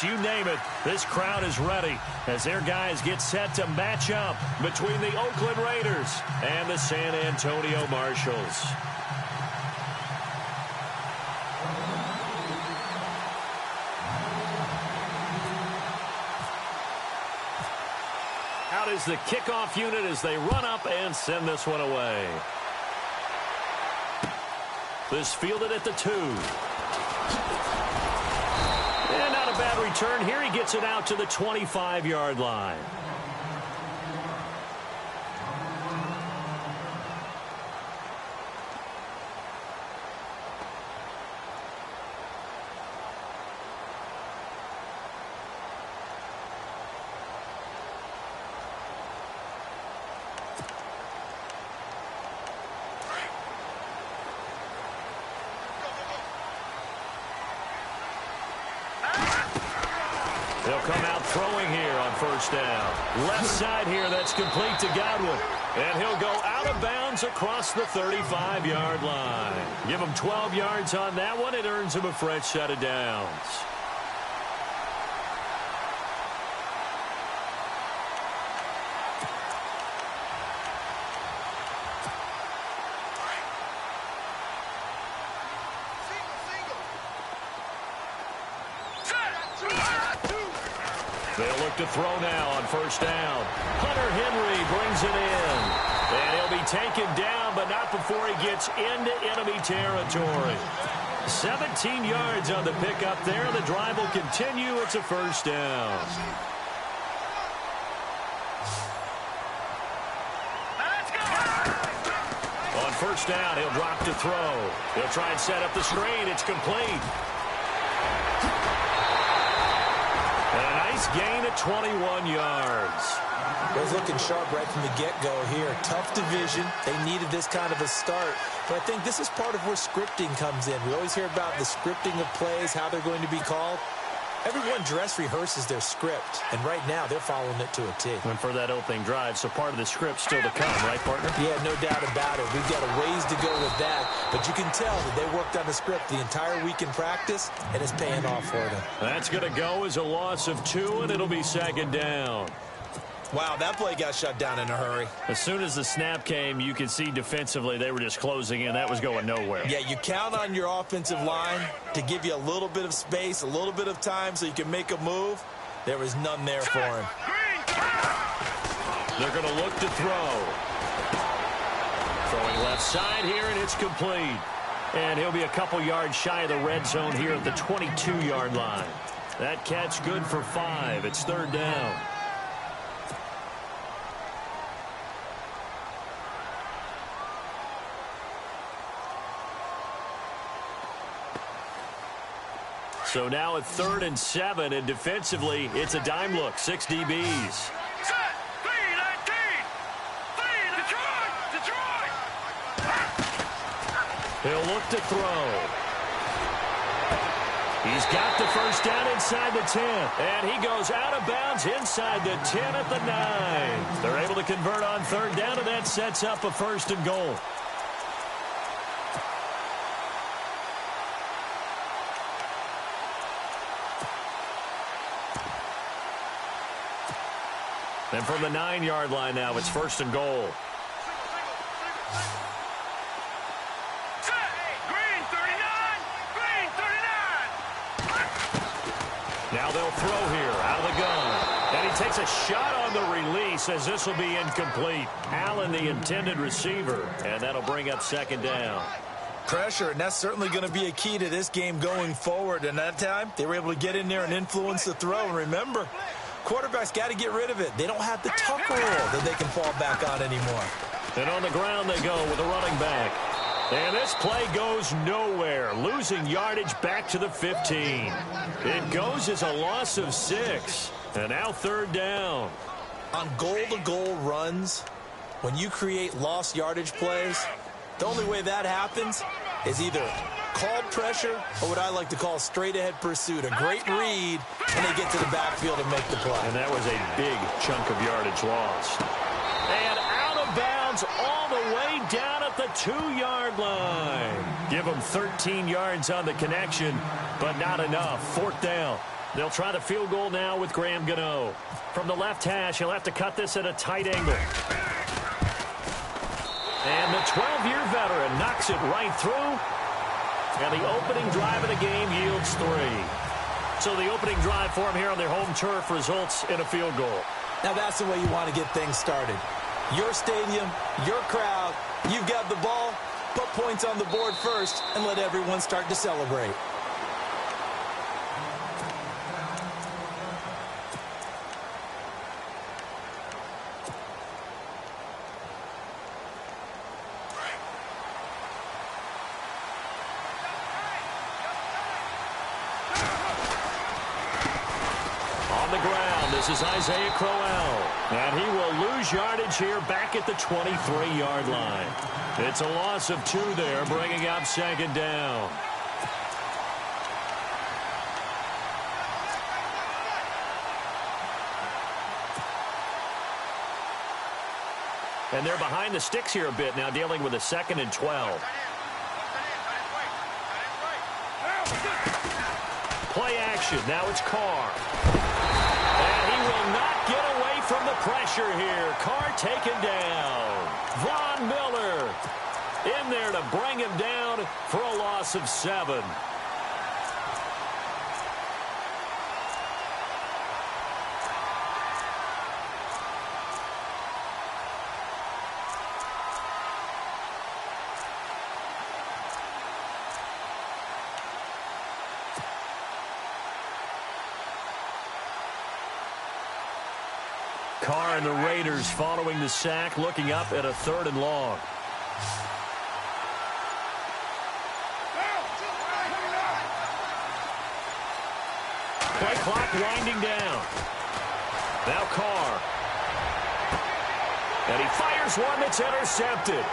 sports, you name it, this crowd is ready as their guys get set to match up between the Oakland Raiders and the San Antonio Marshals. Out is the kickoff unit as they run up and send this one away. This fielded at the 2. And not a bad return here. He gets it out to the 25-yard line. They'll come out throwing here on first down. Left side here, that's complete to Godwin. And he'll go out of bounds across the 35-yard line. Give him 12 yards on that one. It earns him a fresh set of downs. They'll look to throw now on first down. Hunter Henry brings it in. And he'll be taken down, but not before he gets into enemy territory. 17 yards on the pickup there. The drive will continue. It's a first down. On first down, he'll drop to throw. He'll try and set up the screen. It's complete. Gain of 21 yards. Was looking sharp right from the get-go here. Tough division. They needed this kind of a start. But I think this is part of where scripting comes in. We always hear about the scripting of plays, how they're going to be called. Everyone dress rehearses their script, and right now they're following it to a T. And for that opening drive, so part of the script still to come, right, partner? Yeah, no doubt about it. We've got a ways to go with that, but you can tell that they worked on the script the entire week in practice, and it's paying off for them. That's going to go as a loss of 2, and it'll be second down. Wow, that play got shut down in a hurry. As soon as the snap came, you could see defensively they were just closing in. That was going nowhere. Yeah, you count on your offensive line to give you a little bit of space, a little bit of time so you can make a move. There was none there for him. They're going to look to throw. Throwing left side here, and it's complete. And he'll be a couple yards shy of the red zone here at the 22-yard line. That catch good for 5. It's third down. So now at 3rd and 7, and defensively, it's a dime look. 6 DBs. He'll look to throw. He's got the first down inside the 10. And he goes out of bounds inside the 10 at the 9. They're able to convert on third down, and that sets up a 1st and goal. And from the 9-yard line now, it's 1st and goal. Now they'll throw here out of the gun. And he takes a shot on the release as this will be incomplete. Allen, the intended receiver, and that'll bring up second down. Pressure, and that's certainly going to be a key to this game going forward. And that time, they were able to get in there and influence the throw. And remember, quarterbacks got to get rid of it. They don't have the tuck rule that they can fall back on anymore. And on the ground they go with a running back. And this play goes nowhere, losing yardage back to the 15. It goes as a loss of 6. And now third down. On goal-to-goal runs, when you create lost yardage plays, the only way that happens is either called pressure or what I like to call straight-ahead pursuit. A great read, and they get to the backfield and make the play. And that was a big chunk of yardage lost. And out of bounds all the way down at the 2-yard line. Give them 13 yards on the connection, but not enough. 4th down. They'll try the field goal now with Graham Gano. From the left hash, he'll have to cut this at a tight angle. And the 12-year veteran knocks it right through. And the opening drive of the game yields 3. So the opening drive for him here on their home turf results in a field goal. Now that's the way you want to get things started. Your stadium, your crowd, you've got the ball, put points on the board first, and let everyone start to celebrate. This is Isaiah Crowell, and he will lose yardage here back at the 23-yard line. It's a loss of 2 there, bringing up second down. And they're behind the sticks here a bit now, dealing with a 2nd and 12. Play action. Now it's Carr. And he will not get away from the pressure here. Carr taken down. Von Miller in there to bring him down for a loss of 7. Carr and the Raiders following the sack, looking up at a 3rd and long. Play clock winding down. Now Carr. And he fires one that's intercepted.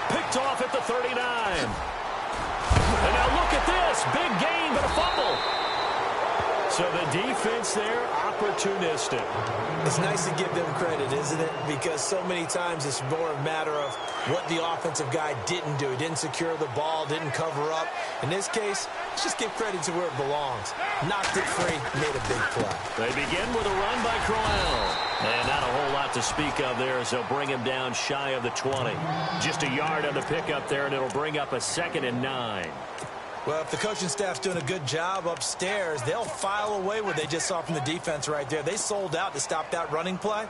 Picked off at the 39. And now look at this. Big gain, but a fumble. So the defense there, opportunistic. It's nice to give them credit, isn't it? Because so many times it's more a matter of what the offensive guy didn't do. He didn't secure the ball, didn't cover up. In this case, let's just give credit to where it belongs. Knocked it free, made a big play. They begin with a run by Crowell. And not a whole lot to speak of there as they'll bring him down shy of the 20. Just a yard on the pickup there, and it'll bring up a 2nd and 9. Well, if the coaching staff's doing a good job upstairs, they'll file away what they just saw from the defense right there. They sold out to stop that running play.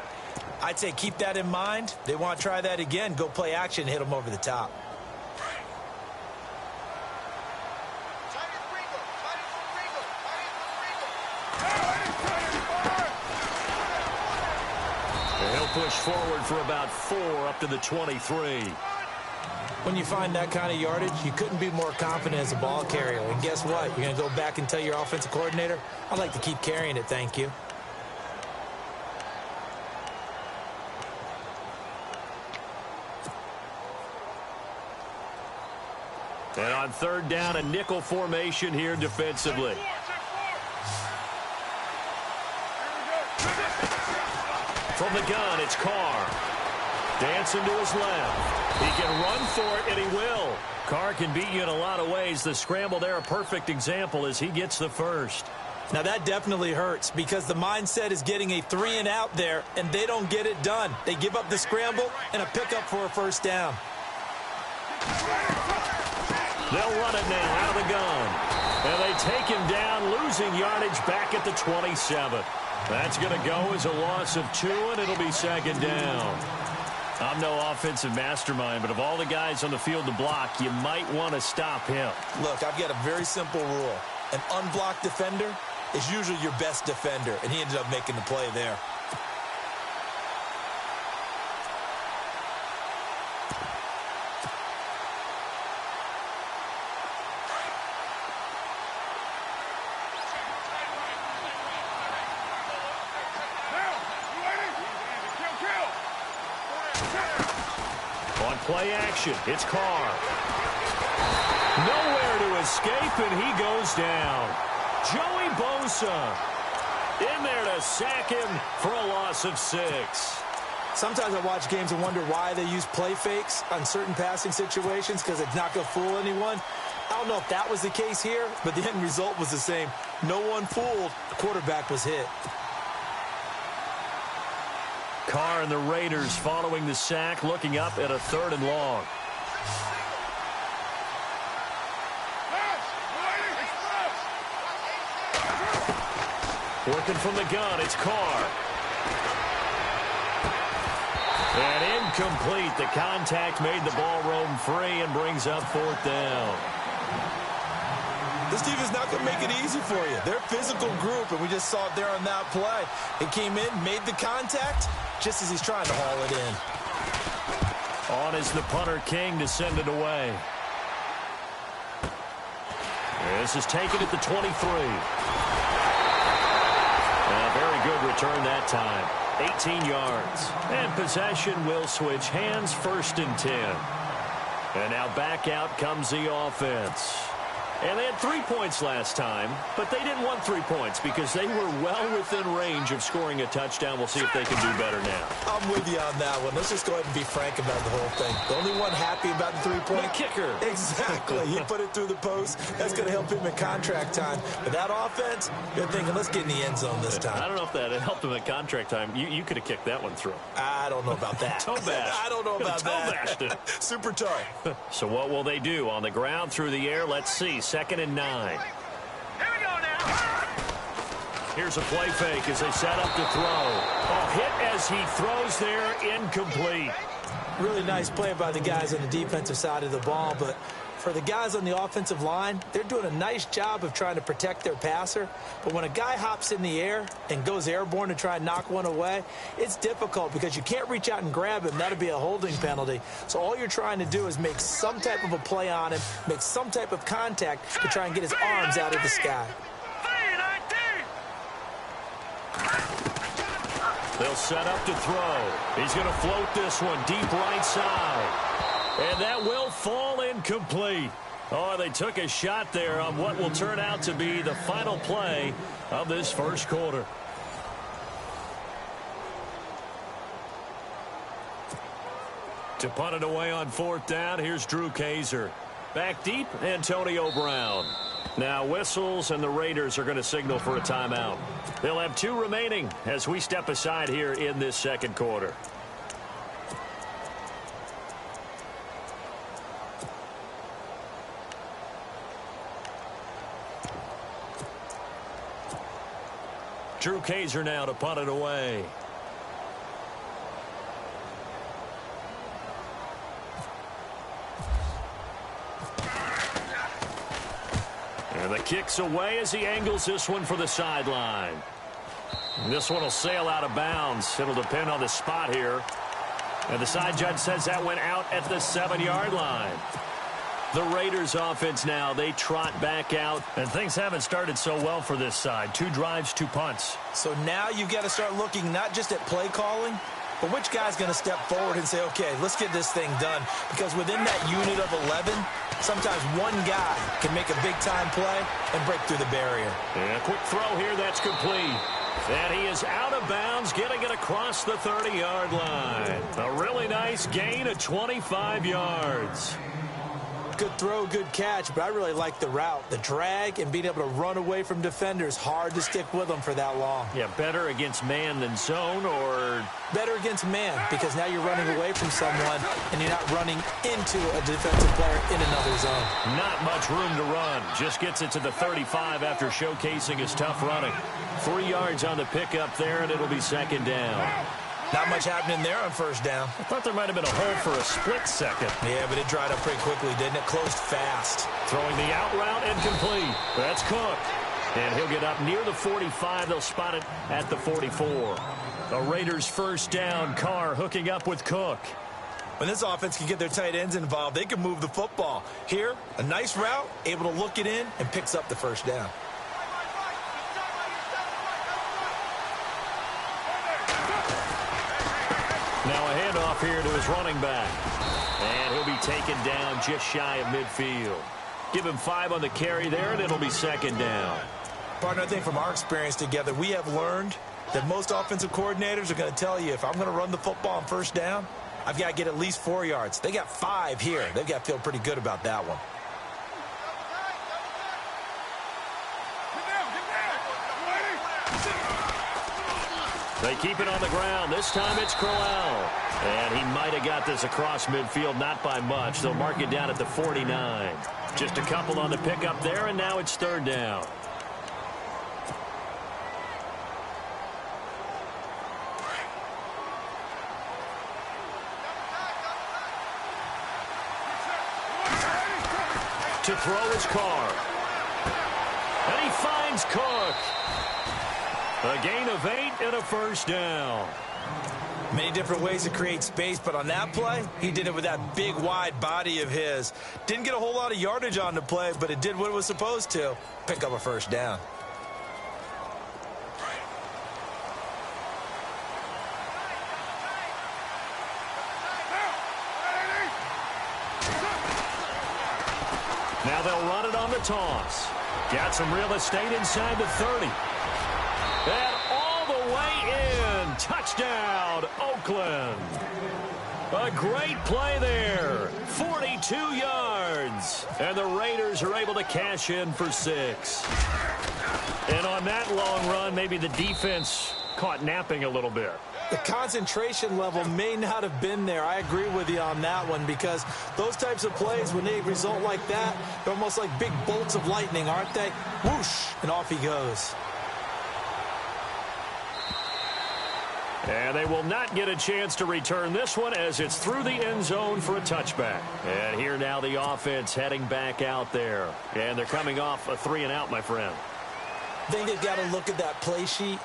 I'd say keep that in mind. They want to try that again. Go play action, hit them over the top. And he'll push forward for about 4 up to the 23. When you find that kind of yardage, you couldn't be more confident as a ball carrier. And guess what? You're going to go back and tell your offensive coordinator, I'd like to keep carrying it, thank you. And on 3rd down, a nickel formation here defensively. From the gun, it's Carr. Dancing to his left. He can run for it, and he will. Carr can beat you in a lot of ways. The scramble there, a perfect example as he gets the first. Now, that definitely hurts because the mindset is getting a 3 and out there, and they don't get it done. They give up the scramble and a pickup for a 1st down. They'll run it now out of the gun. And they take him down, losing yardage back at the 27. That's going to go as a loss of 2, and it'll be 2nd down. I'm no offensive mastermind, but of all the guys on the field to block, you might want to stop him. Look, I've got a very simple rule. An unblocked defender is usually your best defender, and he ended up making the play there. Play action. It's Carr. Nowhere to escape, and he goes down. Joey Bosa in there to sack him for a loss of 6. Sometimes I watch games and wonder why they use play fakes on certain passing situations because it's not going to fool anyone. I don't know if that was the case here, but the end result was the same. No one fooled. The quarterback was hit. Carr and the Raiders following the sack, looking up at a 3rd and long. Working from the gun, it's Carr. And incomplete. The contact made the ball roam free and brings up 4th down. This team is not going to make it easy for you. They're a physical group, and we just saw it there on that play. It came in, made the contact, just as he's trying to haul it in. On is the punter, King, to send it away. This is taken at the 23. A very good return that time. 18 yards. And possession will switch hands, 1st and 10. And now back out comes the offense. And they had 3 points last time, but they didn't want 3 points because they were well within range of scoring a touchdown. We'll see if they can do better now. I'm with you on that one. Let's just go ahead and be frank about the whole thing. The only one happy about the 3-point? The kicker. Exactly. He put it through the post. That's going to help him in contract time. But that offense, you're thinking, let's get in the end zone this time. I don't know if that helped him at contract time. You could have kicked that one through. I don't know about that. Toe bash. I don't know about that. Toe bashed it. Super tough. So what will they do? On the ground, through the air, let's see. 2nd and 9. Here we go now. Here's a play fake as they set up to throw. Oh, hit as he throws there, incomplete. Really nice play by the guys on the defensive side of the ball, but for the guys on the offensive line, they're doing a nice job of trying to protect their passer. But when a guy hops in the air and goes airborne to try and knock one away, it's difficult because you can't reach out and grab him. That'll be a holding penalty. So all you're trying to do is make some type of a play on him, make some type of contact to try and get his arms out of the sky. They'll set up to throw. He's going to float this one deep right side. And that will fall incomplete. Oh, they took a shot there on what will turn out to be the final play of this 1st quarter. To punt it away on 4th down, here's Drew Kaiser. Back deep, Antonio Brown. Now whistles, and the Raiders are going to signal for a timeout. They'll have 2 remaining as we step aside here in this 2nd quarter. Drew Kaiser now to punt it away. And the kick's away as he angles this one for the sideline. This one will sail out of bounds. It'll depend on the spot here. And the side judge says that went out at the 7-yard line. The Raiders offense now, they trot back out. And things haven't started so well for this side. 2 drives, 2 punts. So now you've got to start looking not just at play calling, but which guy's going to step forward and say, okay, let's get this thing done. Because within that unit of 11, sometimes one guy can make a big-time play and break through the barrier. And a quick throw here, that's complete. And he is out of bounds, getting it across the 30-yard line. A really nice gain of 25 yards. Good throw, good catch, but I really like the route. The drag and being able to run away from defenders. Hard to stick with them for that long. Yeah, better against man than zone, or? Better against man, because now you're running away from someone and you're not running into a defensive player in another zone. Not much room to run. Just gets it to the 35 after showcasing his tough running. 3 yards on the pickup there, and it'll be 2nd down. Not much happening there on 1st down. I thought there might have been a hole for a split second. Yeah, but it dried up pretty quickly, didn't it? Closed fast. Throwing the out route, incomplete. That's Cook. And he'll get up near the 45. They'll spot it at the 44. The Raiders 1st down. Carr hooking up with Cook. When this offense can get their tight ends involved, they can move the football. Here, a nice route, able to look it in, and picks up the 1st down. Now a handoff here to his running back. And he'll be taken down just shy of midfield. Give him 5 on the carry there, and it'll be 2nd down. Partner, I think from our experience together, we have learned that most offensive coordinators are going to tell you, if I'm going to run the football on 1st down, I've got to get at least 4 yards. They got 5 here. They've got to feel pretty good about that one. They keep it on the ground. This time it's Crowell. And he might have got this across midfield, not by much. They'll mark it down at the 49. Just a couple on the pickup there, and now it's third down. To throw his car. And he finds Cook. A gain of 8 and a first down. Many different ways to create space, but on that play, he did it with that big, wide body of his. Didn't get a whole lot of yardage on the play, but it did what it was supposed to. Pick up a first down. Now they'll run it on the toss. Got some real estate inside the 30. And all the way in. Touchdown, Oakland. A great play there. 42 yards. And the Raiders are able to cash in for 6. And on that long run, maybe the defense caught napping a little bit. The concentration level may not have been there. I agree with you on that one, because those types of plays, when they result like that, they're almost like big bolts of lightning, aren't they? Whoosh, and off he goes. And they will not get a chance to return this one as it's through the end zone for a touchback. And here now the offense heading back out there. And they're coming off a 3-and-out, my friend. I think they've got to look at that play sheet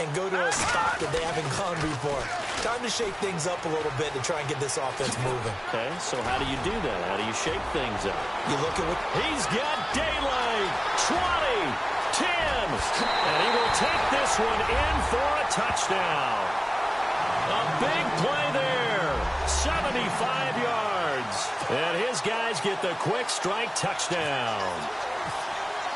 and go to a spot that they haven't gone before. Time to shake things up a little bit to try and get this offense moving. Okay, so how do you do that? How do you shake things up? You look at what... He's got daylight. 20, 10, and he will take this one in for a touchdown. A big play there. 75 yards. And his guys get the quick strike touchdown.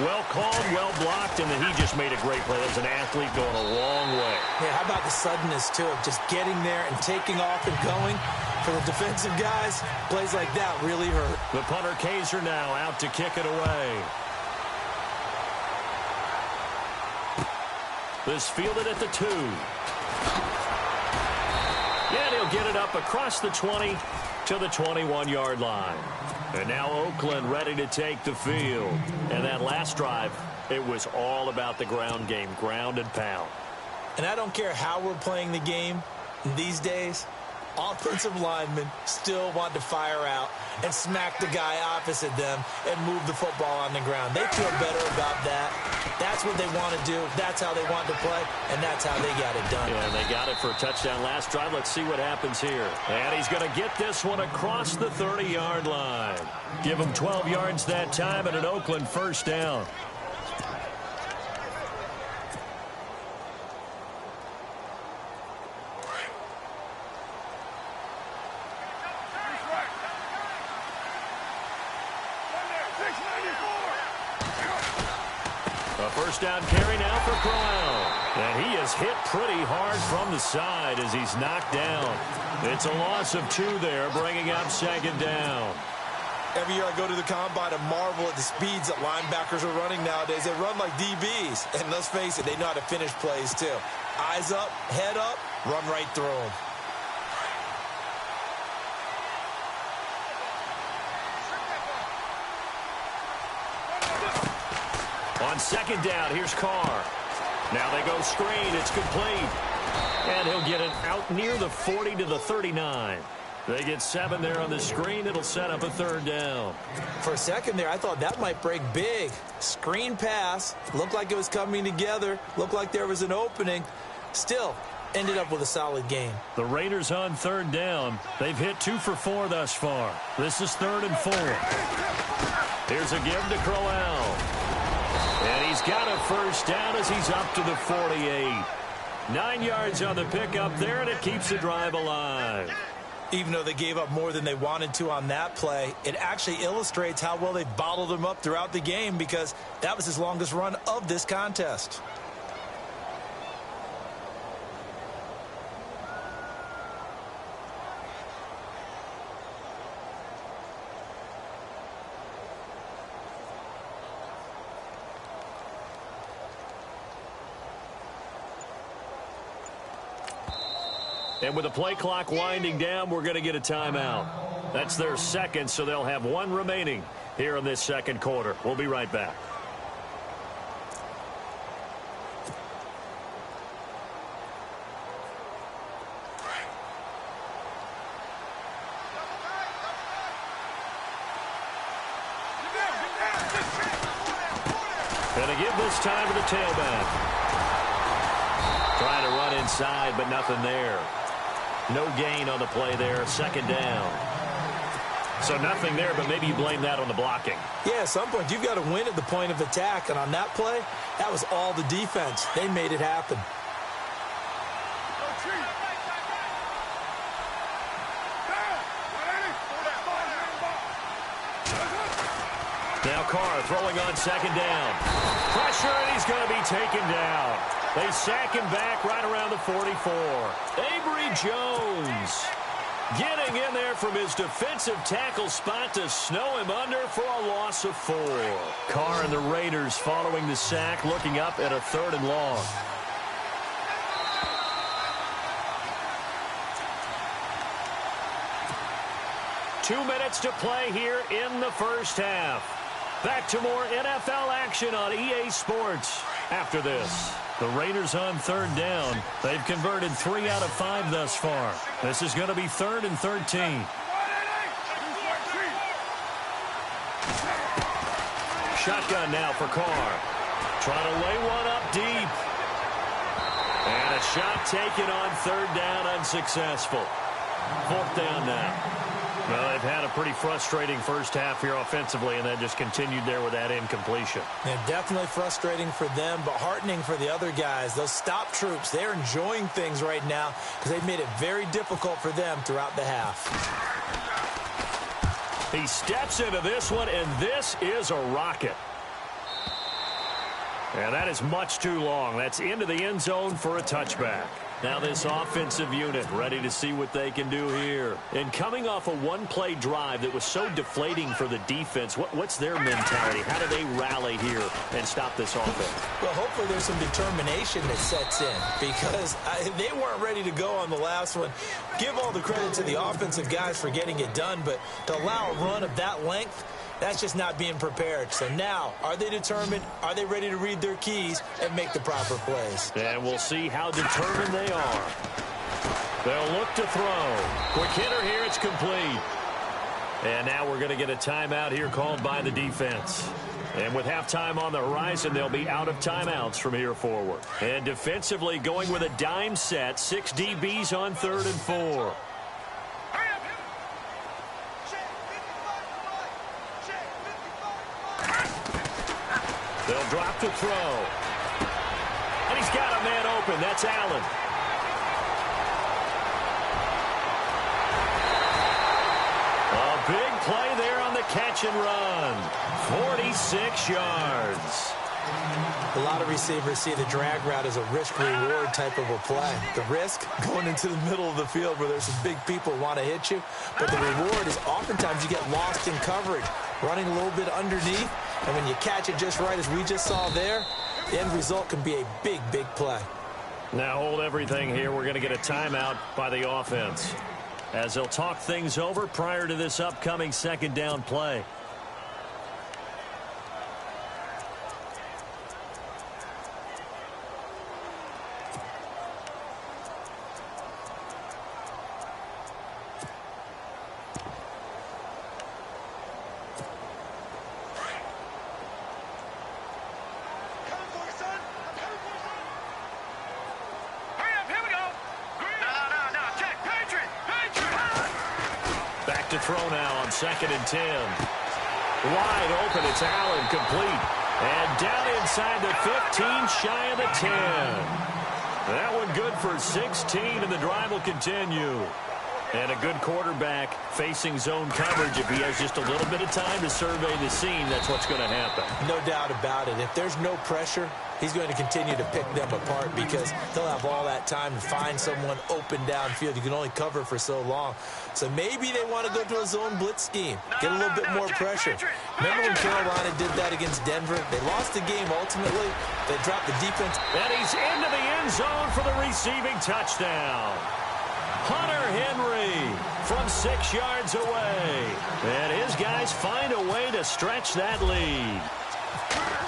Well called, well blocked, and then he just made a great play. As an athlete going a long way. Yeah, how about the suddenness, too, of just getting there and taking off and going? For the defensive guys, plays like that really hurt. The punter Kaiser now out to kick it away. This fielded at the 2. And he'll get it up across the 20 to the 21-yard line. And now Oakland ready to take the field. And that last drive, it was all about the ground game, ground and pound. And I don't care how we're playing the game these days, offensive linemen still want to fire out and smack the guy opposite them and move the football on the ground. They feel better about that. That's what they want to do. That's how they want to play, and that's how they got it done. Yeah, and they got it for a touchdown last drive. Let's see what happens here. And he's going to get this one across the 30-yard line. Give him 12 yards that time and an Oakland first down. A first down carry now for Crowell. And he is hit pretty hard from the side as he's knocked down. It's a loss of 2 there, bringing up second down. Every year I go to the combine and marvel at the speeds that linebackers are running nowadays. They run like DBs. And let's face it, they know how to finish plays too. Eyes up, head up, run right through them. On second down, here's Carr. Now they go screen. It's complete. And he'll get it out near the 40 to the 39. They get 7 there on the screen. It'll set up a third down. For a second there, I thought that might break big. Screen pass. Looked like it was coming together. Looked like there was an opening. Still, ended up with a solid game. The Raiders on third down. They've hit 2 for 4 thus far. This is 3rd and 4. Here's a give to Crowell. And he's got a first down as he's up to the 48. 9 yards on the pickup there, and it keeps the drive alive. Even though they gave up more than they wanted to on that play, it actually illustrates how well they bottled him up throughout the game, because that was his longest run of this contest. And with the play clock winding down, we're going to get a timeout. That's their second, so they'll have one remaining here in this second quarter. We'll be right back. Going to give this time to the tailback. Trying to run inside, but nothing there. No gain on the play there. Second down. So nothing there, but maybe you blame that on the blocking. Yeah, at some point, you've got to win at the point of attack. And on that play, that was all the defense. They made it happen. Now Carr throwing on second down. Pressure, and he's going to be taken down. They sack him back right around the 44. Avery Jones getting in there from his defensive tackle spot to snow him under for a loss of 4. Carr and the Raiders following the sack, looking up at a 3rd and long. Two minutes to play here in the first half. Back to more NFL action on EA Sports after this. The Raiders on 3rd down. They've converted 3 out of 5 thus far. This is going to be 3rd and 13. Shotgun now for Carr. Trying to lay one up deep. And a shot taken on 3rd down, unsuccessful. 4th down now. Well, they've had a pretty frustrating first half here offensively, and then just continued there with that incompletion. Yeah, definitely frustrating for them, but heartening for the other guys. Those stop troops, they're enjoying things right now because they've made it very difficult for them throughout the half. He steps into this one, and this is a rocket. And that is much too long. That's into the end zone for a touchback. Now this offensive unit ready to see what they can do here. And coming off a one-play drive that was so deflating for the defense, what's their mentality? How do they rally here and stop this offense? Well, hopefully there's some determination that sets in because they weren't ready to go on the last one. Give all the credit to the offensive guys for getting it done, but to allow a run of that length, that's just not being prepared. So now, are they determined? Are they ready to read their keys and make the proper plays? And we'll see how determined they are. They'll look to throw. Quick hitter here, it's complete. And now we're going to get a timeout here called by the defense. And with halftime on the horizon, they'll be out of timeouts from here forward. And defensively going with a dime set, 6 DBs on 3rd and 4. They'll drop to throw. And he's got a man open. That's Allen. A big play there on the catch and run. 46 yards. A lot of receivers see the drag route as a risk-reward type of a play. The risk, going into the middle of the field where there's some big people who want to hit you. But the reward is oftentimes you get lost in coverage, running a little bit underneath. And when you catch it just right, as we just saw there, the end result can be a big, big play. Now hold everything here. We're going to get a timeout by the offense as they'll talk things over prior to this upcoming second down play. Throw now on 2nd and 10. Wide open, it's Allen, complete. And down inside the 15, shy of the 10. That one good for 16, and the drive will continue. And a good quarterback facing zone coverage. If he has just a little bit of time to survey the scene, that's what's going to happen. No doubt about it. If there's no pressure, he's going to continue to pick them apart because they'll have all that time to find someone open downfield. You can only cover for so long. So maybe they want to go to a zone blitz scheme, get a little bit more pressure. Remember when Carolina did that against Denver? They lost the game ultimately. They dropped the defense. And he's into the end zone for the receiving touchdown. Hunter Henry from 6 yards away. And his guys find a way to stretch that lead.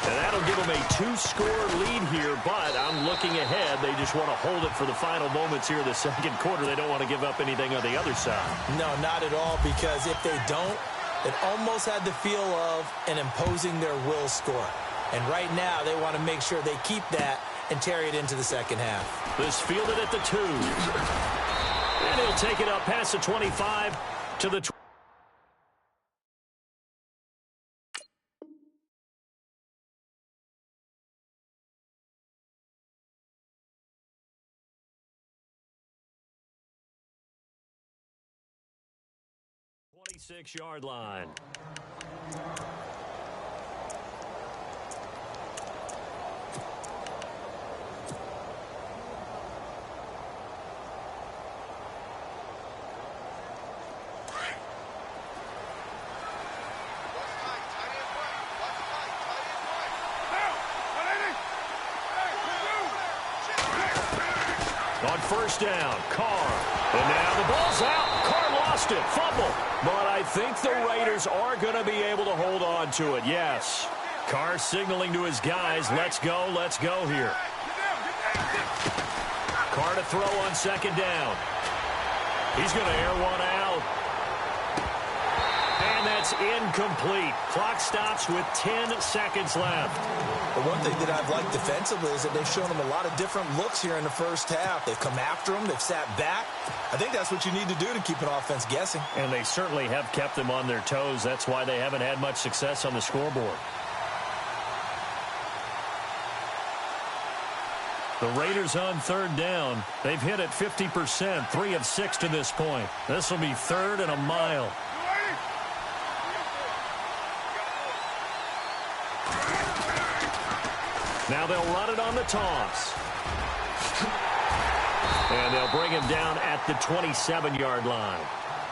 And that'll give them a 2-score lead here, but I'm looking ahead. They just want to hold it for the final moments here in the second quarter. They don't want to give up anything on the other side. No, not at all, because if they don't, it almost had the feel of an imposing their will score. And right now, they want to make sure they keep that and carry it into the second half. This fielded at the 2. And he'll take it up past the 25 to the 20. Yard line. On first down, Carr. And now the ball's out. Carr lost it. Fumble. But I think the Raiders are going to be able to hold on to it, yes. Carr signaling to his guys, let's go here. Carr to throw on second down. He's going to air one out. And that's incomplete. Clock stops with 10 seconds left. The one thing that I've liked defensively is that they've shown them a lot of different looks here in the first half. They've come after them. They've sat back. I think that's what you need to do to keep an offense guessing. And they certainly have kept them on their toes. That's why they haven't had much success on the scoreboard. The Raiders on third down. They've hit it 50%, 3 of 6 to this point. This will be 3rd and a mile. Now they'll run it on the toss. And they'll bring him down at the 27-yard line.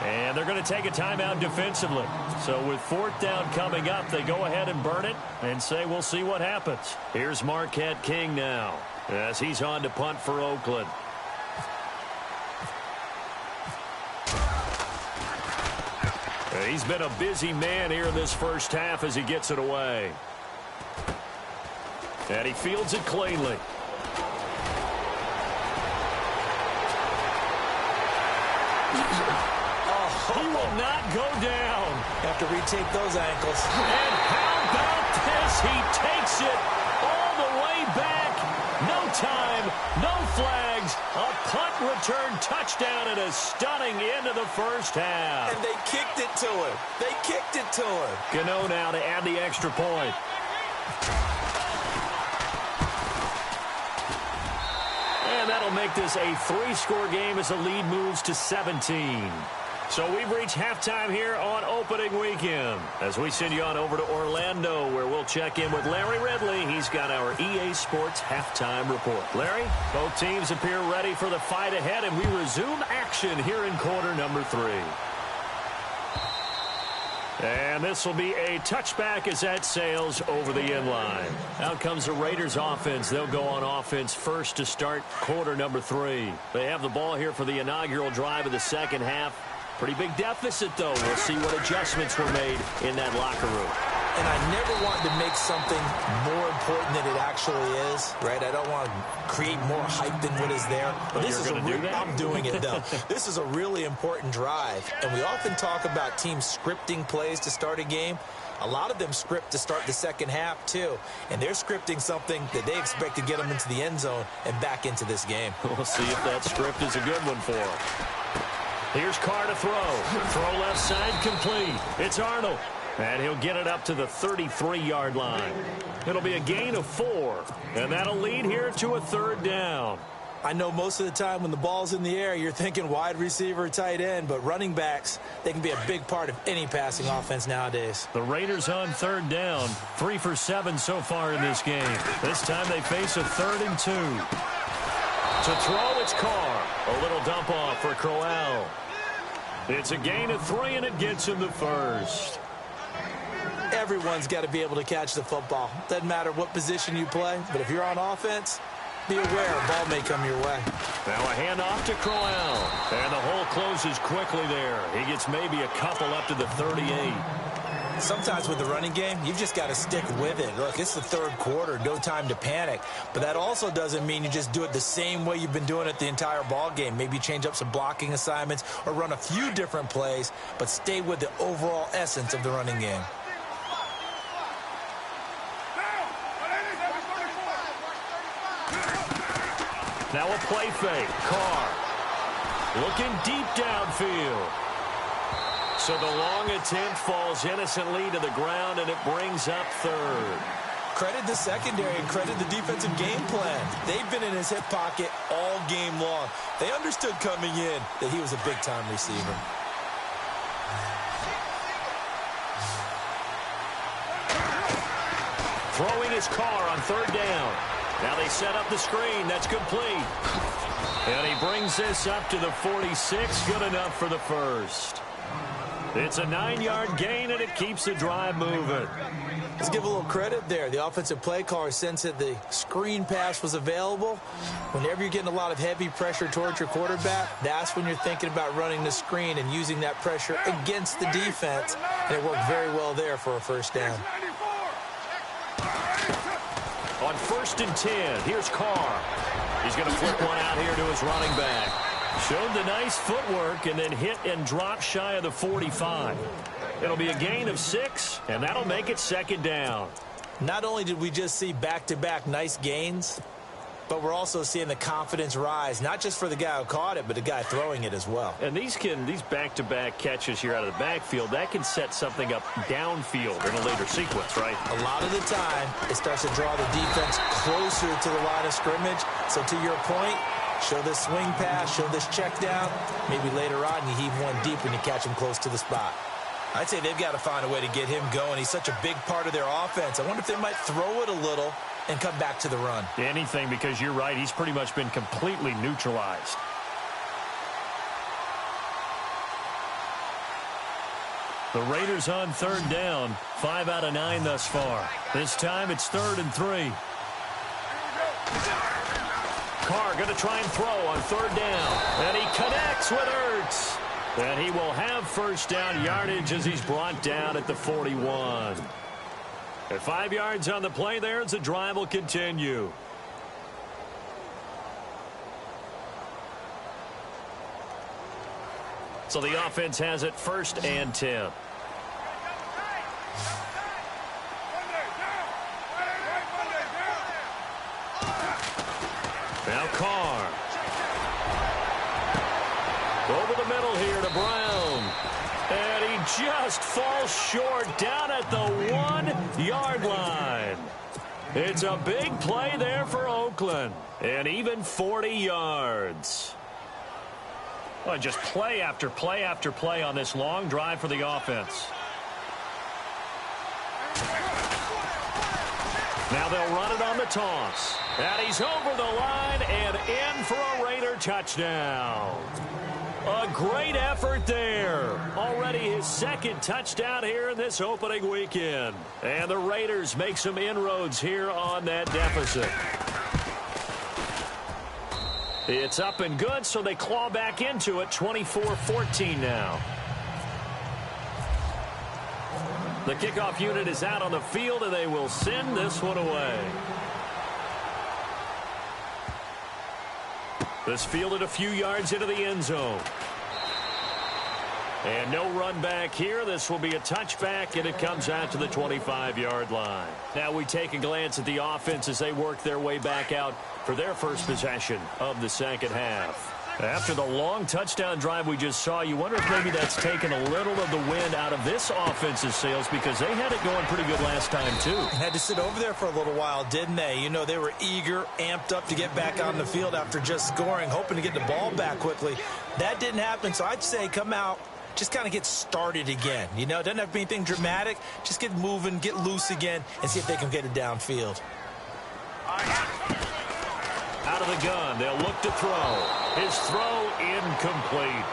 And they're going to take a timeout defensively. So with 4th down coming up, they go ahead and burn it and say we'll see what happens. Here's Marquette King now as he's on to punt for Oakland. He's been a busy man here in this first half as he gets it away. And he fields it cleanly. He will not go down. Have to retake those ankles. And how about this? He takes it all the way back. No time, no flags. A punt return touchdown and a stunning end of the first half. And they kicked it to him. They kicked it to him. Gano now to add the extra point. And that'll make this a 3-score game as the lead moves to 17. So we've reached halftime here on opening weekend as we send you on over to Orlando, where we'll check in with Larry Ridley. He's got our EA Sports halftime report. Larry, both teams appear ready for the fight ahead, and we resume action here in quarter number 3. And this will be a touchback as that sails over the inline. Out comes the Raiders offense. They'll go on offense first to start quarter number 3. They have the ball here for the inaugural drive of the second half. Pretty big deficit, though. We'll see what adjustments were made in that locker room. And I never want to make something more important than it actually is, right? I don't want to create more hype than what is there. But this is I'm doing it, though. This is a really important drive. And we often talk about teams scripting plays to start a game. A lot of them script to start the second half, too. And they're scripting something that they expect to get them into the end zone and back into this game. We'll see if that script is a good one for them. Here's Carr to throw. Throw left side complete. It's Arnold. And he'll get it up to the 33-yard line. It'll be a gain of 4. And that'll lead here to a 3rd down. I know most of the time when the ball's in the air, you're thinking wide receiver, tight end. But running backs, they can be a big part of any passing offense nowadays. The Raiders on 3rd down. 3 for 7 so far in this game. This time they face a 3rd and 2. To throw, it's Carr. A little dump off for Crowell. It's a gain of 3, and it gets him the first. Everyone's got to be able to catch the football. Doesn't matter what position you play, but if you're on offense, be aware, ball may come your way. Now a handoff to Crowell. And the hole closes quickly there. He gets maybe a couple up to the 38. Sometimes with the running game, you've just got to stick with it. Look, it's the third quarter, no time to panic. But that also doesn't mean you just do it the same way you've been doing it the entire ball game. Maybe change up some blocking assignments or run a few different plays, but stay with the overall essence of the running game. Now a play fake. Carr looking deep downfield. So the long attempt falls innocently to the ground, and it brings up third. Credit the secondary and credit the defensive game plan. They've been in his hip pocket all game long. They understood coming in that he was a big-time receiver. Throwing his Carr on third down. Now they set up the screen. That's complete. And he brings this up to the 46. Good enough for the first. It's a 9-yard gain, and it keeps the drive moving. Let's give a little credit there. The offensive play caller sensed that the screen pass was available. Whenever you're getting a lot of heavy pressure towards your quarterback, that's when you're thinking about running the screen and using that pressure against the defense. And it worked very well there for a first down. On 1st and 10, here's Carr. He's going to flip one out here to his running back. Showed the nice footwork and then hit and drop shy of the 45. It'll be a gain of 6, and that'll make it second down. Not only did we just see back-to-back nice gains, but we're also seeing the confidence rise, not just for the guy who caught it, but the guy throwing it as well. And these back-to-back catches here out of the backfield, that can set something up downfield in a later sequence, right? A lot of the time, it starts to draw the defense closer to the line of scrimmage. So to your point, show this swing pass, show this check down. Maybe later on you heave one deep when you catch him close to the spot. I'd say they've got to find a way to get him going. He's such a big part of their offense. I wonder if they might throw it a little and come back to the run. Anything, because you're right. He's pretty much been completely neutralized. The Raiders on third down. 5 out of 9 thus far. This time it's 3rd and 3. Carr going to try and throw on third down. And he connects with Ertz. And he will have first down yardage as he's brought down at the 41. At 5 yards on the play there as the drive will continue. So the offense has it 1st and 10. Now Carr. Over the middle here to Brown. And he just falls short down at the 1-yard line. It's a big play there for Oakland. And even 40 yards. Well, just play after play after play on this long drive for the offense. Now they'll run it on the toss. And he's over the line and in for a Raider touchdown. A great effort there. Already his 2nd touchdown here in this opening weekend. And the Raiders make some inroads here on that deficit. It's up and good, so they claw back into it. 24-14 now. The kickoff unit is out on the field, and they will send this one away. This fielded a few yards into the end zone. And no run back here. This will be a touchback, and it comes out to the 25-yard line. Now we take a glance at the offense as they work their way back out for their first possession of the second half. After the long touchdown drive we just saw, you wonder if maybe that's taken a little of the wind out of this offense's sails, because they had it going pretty good last time, too. Had to sit over there for a little while, didn't they? You know, they were eager, amped up to get back on the field after just scoring, hoping to get the ball back quickly. That didn't happen, so I'd say come out, just kind of get started again. You know, it doesn't have to be anything dramatic. Just get moving, get loose again, and see if they can get it downfield. Out of the gun, they'll look to throw. His throw incomplete.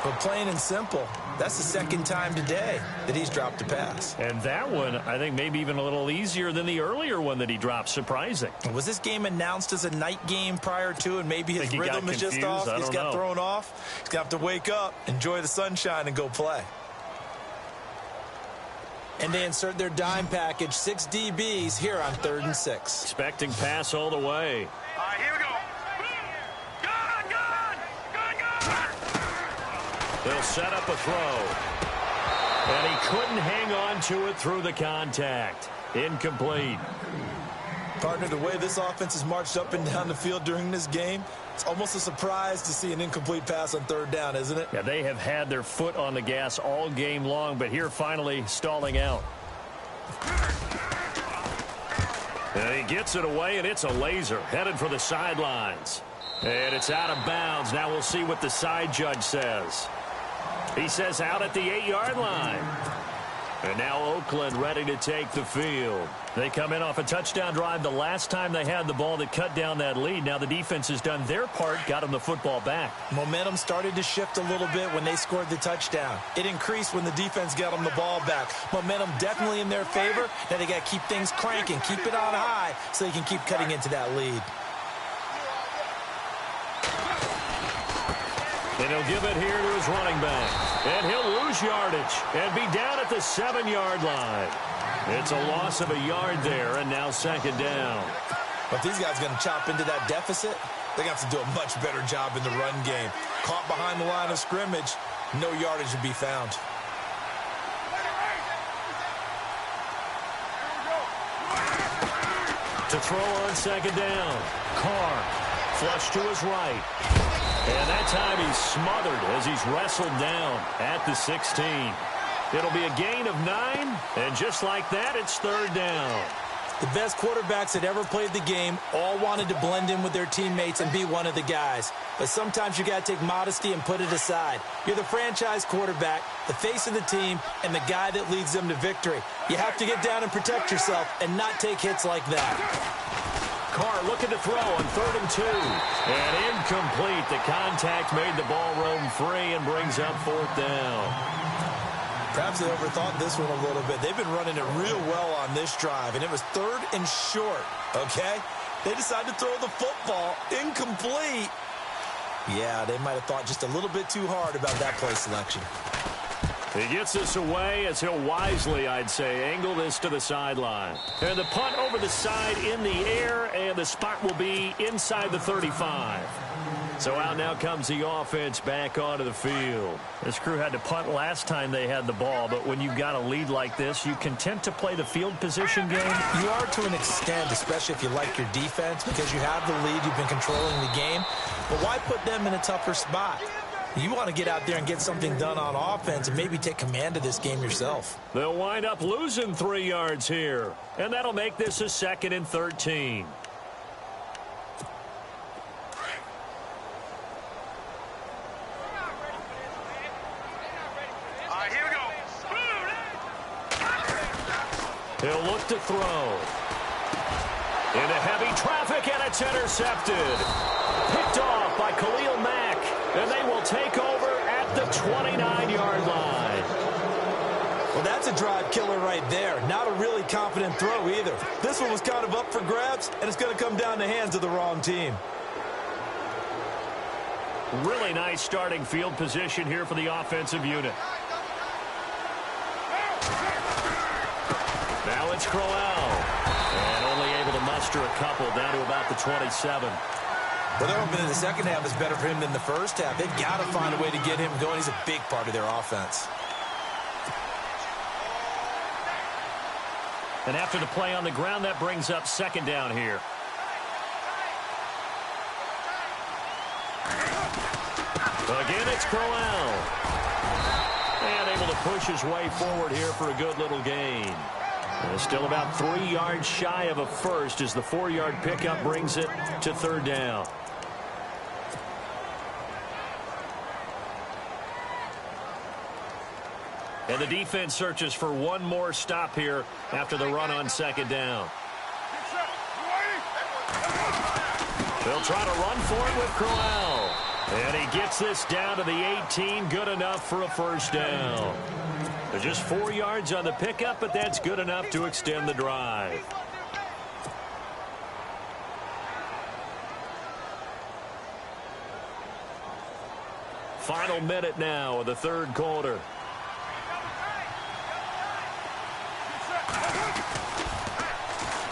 But plain and simple, that's the second time today that he's dropped a pass. And that one, I think, maybe even a little easier than the earlier one that he dropped. Surprising. Was this game announced as a night game prior to, and maybe his rhythm is just off? He's got thrown off. He's going to have to wake up, enjoy the sunshine, and go play. And they insert their dime package, 6 DBs here on 3rd and 6. Expecting pass all the way. All right, here we go. They'll set up a throw. And he couldn't hang on to it through the contact. Incomplete. Partner, the way this offense has marched up and down the field during this game, it's almost a surprise to see an incomplete pass on 3rd down, isn't it? Yeah, they have had their foot on the gas all game long, but here finally stalling out. And he gets it away, and it's a laser headed for the sidelines. And it's out of bounds. Now we'll see what the side judge says. He says out at the 8-yard line. And now Oakland ready to take the field. They come in off a touchdown drive the last time they had the ball that cut down that lead. Now the defense has done their part, got them the football back. Momentum started to shift a little bit when they scored the touchdown. It increased when the defense got them the ball back. Momentum definitely in their favor. Now they got to keep things cranking, keep it on high so they can keep cutting into that lead. And he'll give it here to his running back. And he'll lose yardage and be down at the 7-yard line. It's a loss of a yard there, and now 2nd down. But these guys are going to chop into that deficit. They're going to have to do a much better job in the run game. Caught behind the line of scrimmage, no yardage to be found. To throw on 2nd down. Carr, flush to his right. And that time he's smothered as he's wrestled down at the 16. It'll be a gain of 9, and just like that, it's 3rd down. The best quarterbacks that ever played the game all wanted to blend in with their teammates and be one of the guys. But sometimes you got to take modesty and put it aside. You're the franchise quarterback, the face of the team, and the guy that leads them to victory. You have to get down and protect yourself and not take hits like that. Carr looking to throw on 3rd and 2. And incomplete. The contact made the ball roam free and brings up 4th down. Perhaps they overthought this one a little bit. They've been running it real well on this drive, and it was 3rd and short, okay? They decided to throw the football incomplete. Yeah, they might have thought just a little bit too hard about that play selection. He gets this away as he'll wisely, I'd say, angle this to the sideline. And the punt over the side in the air, and the spot will be inside the 35. So out now comes the offense back onto the field. This crew had to punt last time they had the ball, but when you've got a lead like this, you content to play the field position game? You are to an extent, especially if you like your defense, because you have the lead, you've been controlling the game. But why put them in a tougher spot? You want to get out there and get something done on offense and maybe take command of this game yourself. They'll wind up losing 3 yards here, and that'll make this a 2nd and 13. He'll look to throw. Into heavy traffic, and it's intercepted. Picked off by Khalil Mack, and they will take over at the 29-yard line. Well, that's a drive killer right there. Not a really confident throw either. This one was kind of up for grabs, and it's going to come down the hands of the wrong team. Really nice starting field position here for the offensive unit. Now it's Crowell, and only able to muster a couple down to about the 27. Well, they're hoping in the second half is better for him than the first half. They've got to find a way to get him going. He's a big part of their offense. And after the play on the ground, that brings up 2nd down here. Again, it's Crowell. And able to push his way forward here for a good little gain. Still about 3 yards shy of a first as the 4-yard pickup brings it to 3rd down. And the defense searches for one more stop here after the run on 2nd down. They'll try to run for it with Crowell. And he gets this down to the 18, good enough for a first down. They're just 4 yards on the pickup, but that's good enough to extend the drive. Final minute now of the third quarter.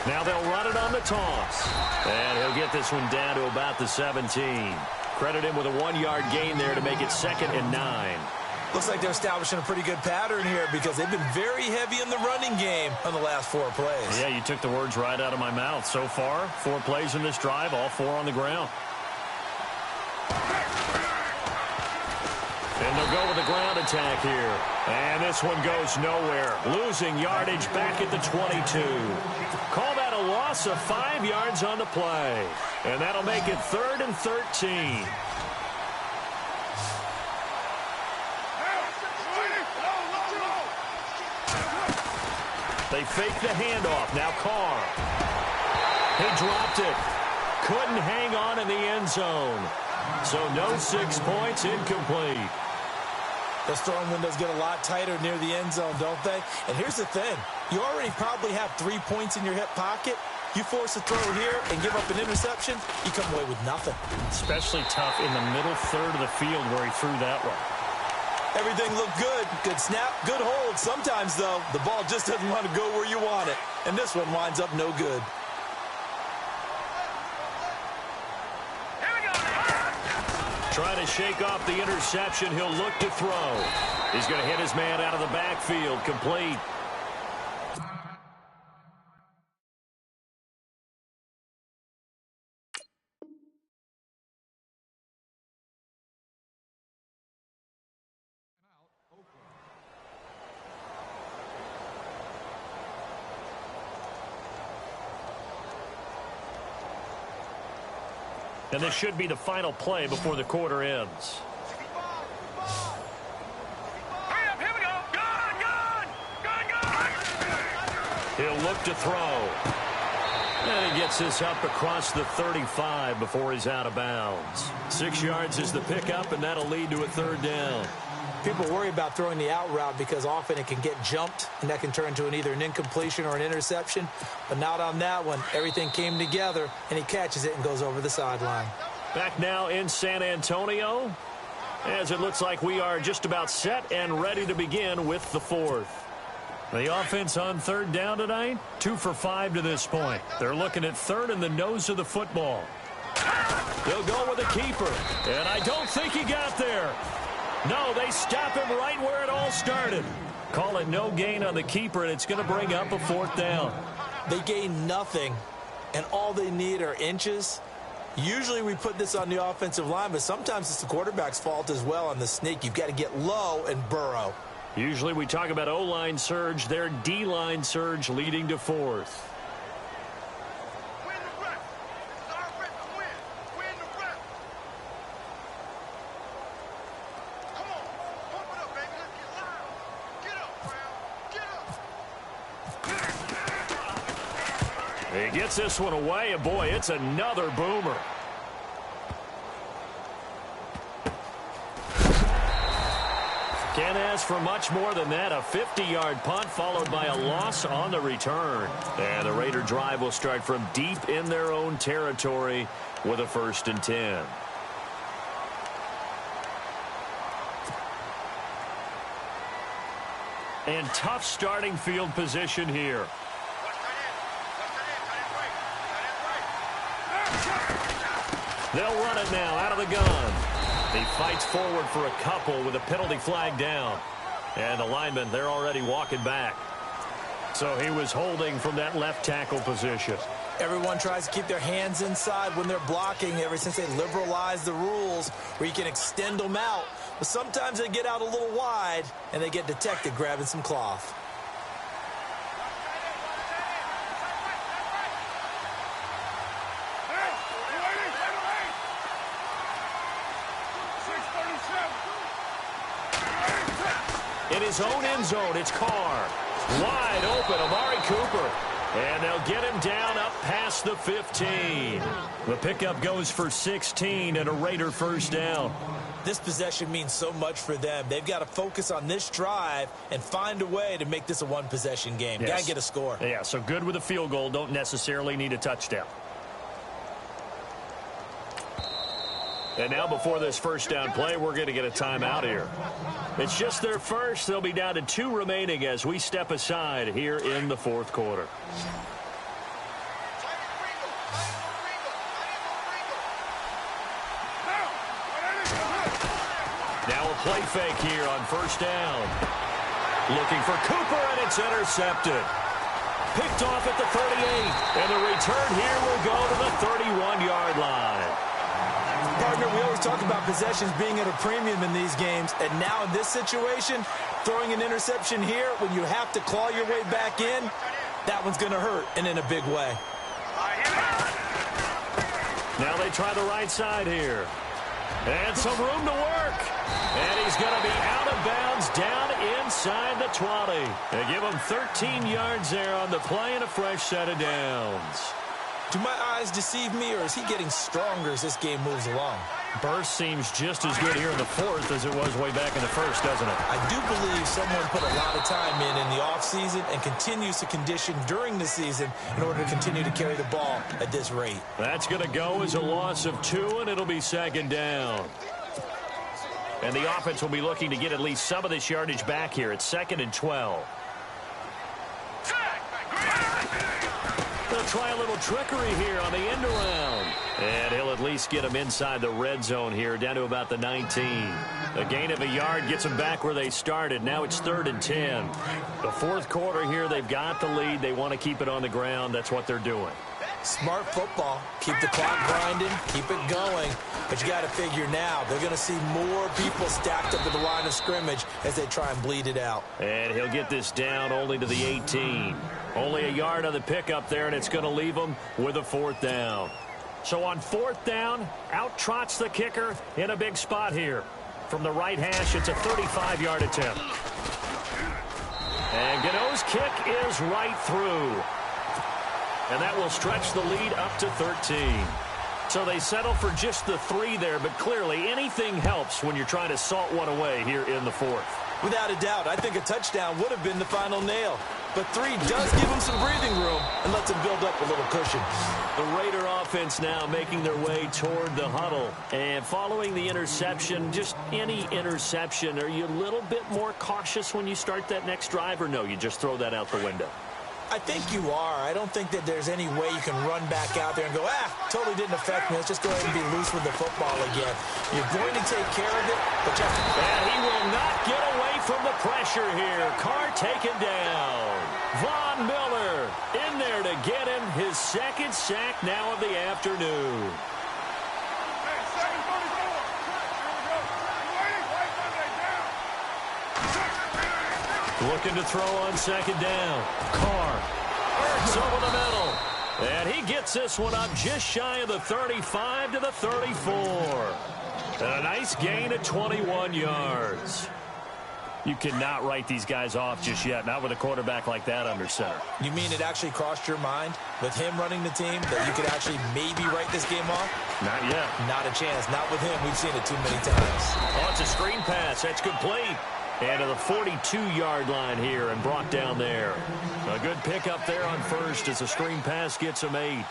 Now they'll run it on the toss. And he'll get this one down to about the 17. Credit him with a 1-yard gain there to make it 2nd and 9. Looks like they're establishing a pretty good pattern here because they've been very heavy in the running game on the last 4 plays. Yeah, you took the words right out of my mouth. So far, 4 plays in this drive, all 4 on the ground. And they'll go with a ground attack here. And this one goes nowhere. Losing yardage back at the 22. Call that a loss of 5 yards on the play. And that'll make it 3rd and 13. They fake the handoff. Now Carr. He dropped it. Couldn't hang on in the end zone. So no 6 points, incomplete. Those throwing windows get a lot tighter near the end zone, don't they? And here's the thing. You already probably have 3 points in your hip pocket. You force a throw here and give up an interception, you come away with nothing. Especially tough in the middle third of the field where he threw that one. Everything looked good. Good snap, good hold. Sometimes, though, the ball just doesn't want to go where you want it. And this one winds up no good. Trying to shake off the interception. He'll look to throw. He's going to hit his man out of the backfield. Complete. And this should be the final play before the quarter ends. Here we go. Gone. He'll look to throw. And he gets this up across the 35 before he's out of bounds. 6 yards is the pickup, and that'll lead to a 3rd down. People worry about throwing the out route because often it can get jumped, and that can turn into either an incompletion or an interception. But not on that one. Everything came together, and he catches it and goes over the sideline. Back now in San Antonio, as it looks like we are just about set and ready to begin with the 4th. The offense on 3rd down tonight, 2 for 5 to this point. They're looking at 3rd in the nose of the football. They'll go with a keeper, and I don't think he got there. No, they stop him right where it all started. Call it no gain on the keeper, and it's going to bring up a 4th down. They gain nothing, and all they need are inches. Usually we put this on the offensive line, but sometimes it's the quarterback's fault as well on the sneak. You've got to get low and burrow. Usually we talk about O-line surge, their D-line surge leading to 4th. He gets this one away, and boy, it's another boomer. Can't ask for much more than that. A 50-yard punt followed by a loss on the return. And the Raider drive will start from deep in their own territory with a 1st and 10. And tough starting field position here. They'll run it now out of the gun. He fights forward for a couple with a penalty flag down. And the linemen, they're already walking back. So he was holding from that left tackle position. Everyone tries to keep their hands inside when they're blocking ever since they liberalized the rules where you can extend them out. But sometimes they get out a little wide and they get detected grabbing some cloth. In his own end zone, it's Carr. Wide open, Amari Cooper. And they'll get him down up past the 15. The pickup goes for 16 and a Raider first down. This possession means so much for them. They've got to focus on this drive and find a way to make this a one-possession game. Yes. Got to get a score. Yeah, so good with a field goal. Don't necessarily need a touchdown. And now before this first down play, we're going to get a timeout here. It's just their first. They'll be down to 2 remaining as we step aside here in the fourth quarter. Now a play fake here on first down. Looking for Cooper, and it's intercepted. Picked off at the 38. And the return here will go to the 31-yard line. Partner, we always talk about possessions being at a premium in these games, and now in this situation, throwing an interception here when you have to claw your way back in, that one's going to hurt, and in a big way. Now they try the right side here. And some room to work. And he's going to be out of bounds down inside the 20. They give him 13 yards there on the play and a fresh set of downs. Do my eyes deceive me, or is he getting stronger as this game moves along? Burst seems just as good here in the fourth as it was way back in the first, doesn't it? I do believe someone put a lot of time in the offseason and continues to condition during the season in order to continue to carry the ball at this rate. That's going to go as a loss of 2, and it'll be second down. And the offense will be looking to get at least some of this yardage back here. It's 2nd and 12. They'll try a little trickery here on the end around. And he'll at least get them inside the red zone here, down to about the 19. A gain of a yard gets them back where they started. Now it's 3rd and 10. The fourth quarter here, they've got the lead. They want to keep it on the ground. That's what they're doing. Smart football. Keep the clock grinding. Keep it going. But you got to figure now, they're going to see more people stacked up at the line of scrimmage as they try and bleed it out. And he'll get this down only to the 18. Only a yard on the pickup there, and it's going to leave them with a 4th down. So on 4th down, out trots the kicker in a big spot here. From the right hash, it's a 35-yard attempt. And Gano's kick is right through. And that will stretch the lead up to 13. So they settle for just the 3 there, but clearly anything helps when you're trying to salt one away here in the fourth. Without a doubt, I think a touchdown would have been the final nail. But 3 does give them some breathing room and lets them build up a little cushion. The Raider offense now making their way toward the huddle. And following the interception, just any interception, are you a little bit more cautious when you start that next drive, or no, you just throw that out the window? I think you are. I don't think that there's any way you can run back out there and go, totally didn't affect me. Let's just go ahead and be loose with the football again. You're going to take care of it, but you have to... And he will not get away from the pressure here. Carr taken down. Von Miller in there to get him his 2nd sack now of the afternoon. Looking to throw on 2nd down. Carr works over the middle. And he gets this one up just shy of the 35 to the 34. And a nice gain of 21 yards. You cannot write these guys off just yet, not with a quarterback like that under center. You mean it actually crossed your mind with him running the team that you could actually maybe write this game off? Not yet. Not a chance. Not with him. We've seen it too many times. Oh, it's a screen pass. That's complete. And to the 42-yard line here and brought down there. A good pickup there on first as the screen pass gets him 8.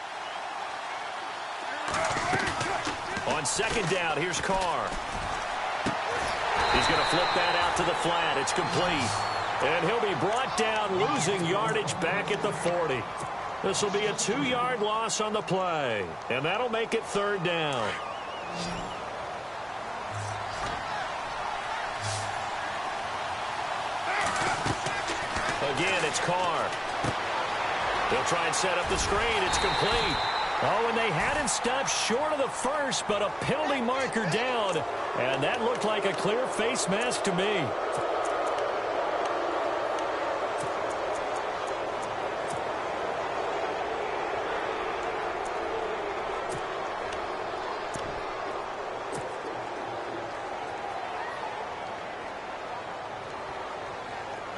On 2nd down, here's Carr. He's going to flip that out to the flat. It's complete. And he'll be brought down, losing yardage back at the 40. This will be a 2-yard loss on the play. And that'll make it 3rd down. Again, it's Carr. They'll try and set up the screen. It's complete. Oh, and they had him stopped short of the first, but a penalty marker down. And that looked like a clear face mask to me.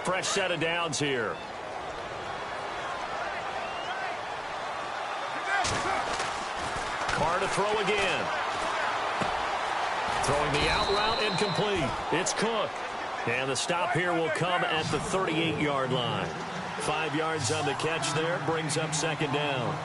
Fresh set of downs here. to throw again. Throwing the out route incomplete. It's Cook. And the stop here will come at the 38-yard line. 5 yards on the catch there. Brings up second down.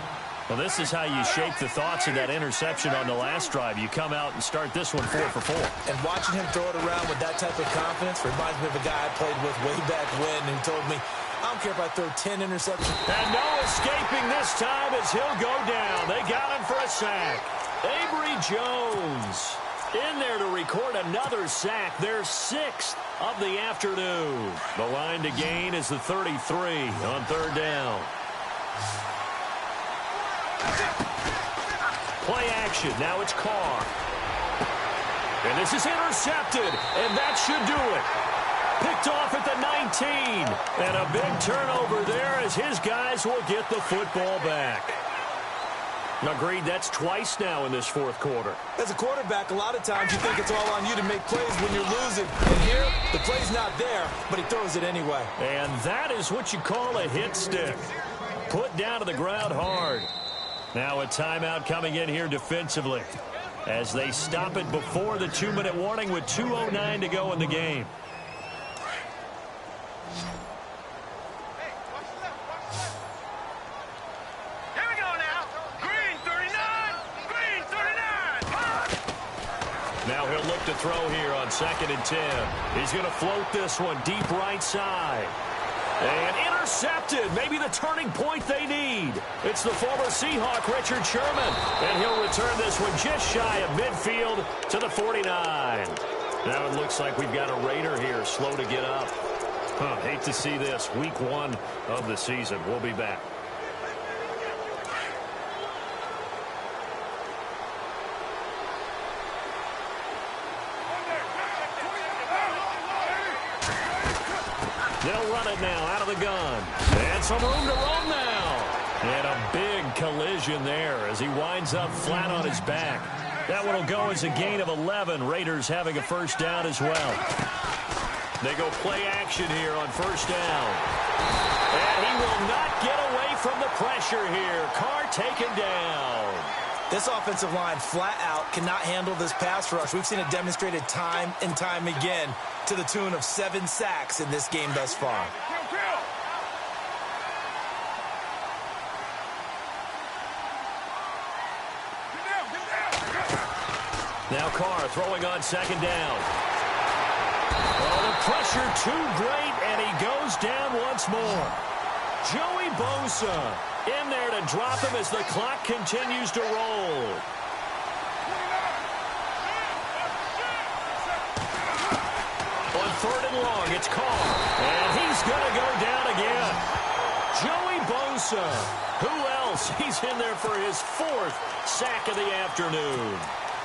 Well, this is how you shape the thoughts of that interception on the last drive. You come out and start this one 4 for 4. And watching him throw it around with that type of confidence reminds me of a guy I played with way back when who told me, I don't care if I throw 10 interceptions. And no escaping this time as he'll go down. They got him for a sack. Avery Jones in there to record another sack. Their 6th of the afternoon. The line to gain is the 33 on third down. Play action. Now it's Carr. And this is intercepted. And that should do it. Picked off at the 19. And a big turnover there as his guys will get the football back. Agreed, that's twice now in this fourth quarter. As a quarterback, a lot of times you think it's all on you to make plays when you're losing. And here, the play's not there, but he throws it anyway. And that is what you call a hit stick. Put down to the ground hard. Now a timeout coming in here defensively as they stop it before the 2-minute warning with 2:09 to go in the game. Now he'll look to throw here on 2nd and 10. He's going to float this one deep right side. And intercepted. Maybe the turning point they need. It's the former Seahawk, Richard Sherman. And he'll return this one just shy of midfield to the 49. Now it looks like we've got a Raider here slow to get up. Hate to see this. Week 1 of the season. We'll be back. They'll run it now out of the gun. And some room to roam now. And a big collision there as he winds up flat on his back. That one will go as a gain of 11. Raiders having a first down as well. They go play action here on first down. And he will not get away from the pressure here. Carr taken down. This offensive line flat out cannot handle this pass rush. We've seen it demonstrated time and time again to the tune of 7 sacks in this game thus far. Now Carr throwing on second down. Oh, the pressure too great, and he goes down once more. Joey Bosa in there to drop him as the clock continues to roll. On 3rd and long, it's Carr. And he's going to go down again. Joey Bosa. Who else? He's in there for his 4th sack of the afternoon.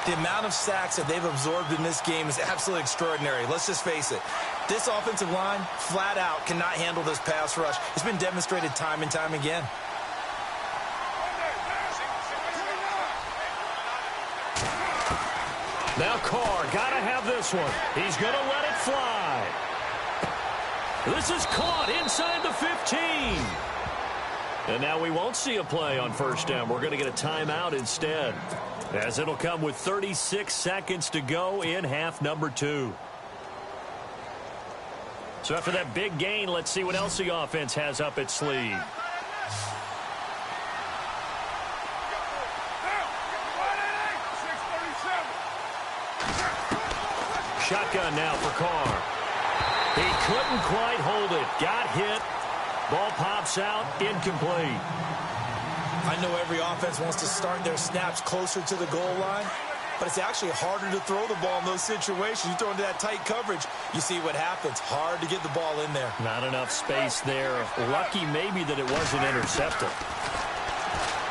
The amount of sacks that they've absorbed in this game is absolutely extraordinary. Let's just face it. This offensive line, flat out, cannot handle this pass rush. It's been demonstrated time and time again. Now Carr, gotta have this one. He's gonna let it fly. This is caught inside the 15. And now we won't see a play on first down. We're gonna get a timeout instead, as it'll come with 36 seconds to go in half number 2. So after that big gain, let's see what else the offense has up its sleeve. Shotgun now for Carr. He couldn't quite hold it. Got hit. Ball pops out. Incomplete. I know every offense wants to start their snaps closer to the goal line, but it's actually harder to throw the ball in those situations. You throw into that tight coverage, you see what happens. Hard to get the ball in there. Not enough space there. Lucky maybe that it wasn't intercepted.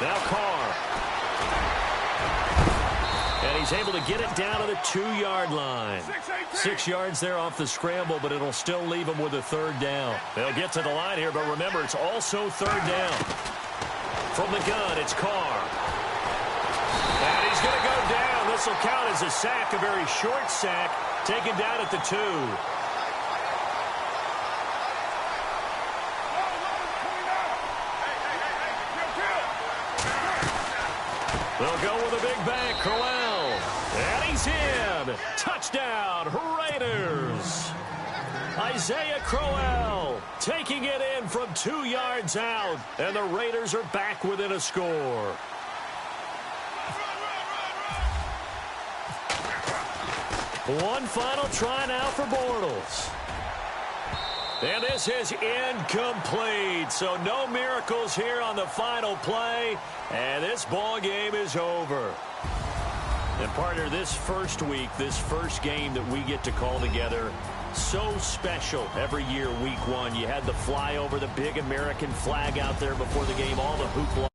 Now Carr. And he's able to get it down to the 2-yard line. 6 yards there off the scramble, but it'll still leave him with a 3rd down. They'll get to the line here, but remember, it's also 3rd down. From the gun, it's Carr. And he's going to go down. This will count as a sack, a very short sack, taken down at the 2. They'll go with a big bang, Crowell. And he's in. Touchdown, Raiders. Isaiah Crowell taking it in from 2 yards out. And the Raiders are back within a score. One final try now for Bortles. And this is incomplete. So no miracles here on the final play. And this ball game is over. And partner, this first week, this first game that we get to call together, so special every year, week one. You had the flyover, the big American flag out there before the game, all the hoopla.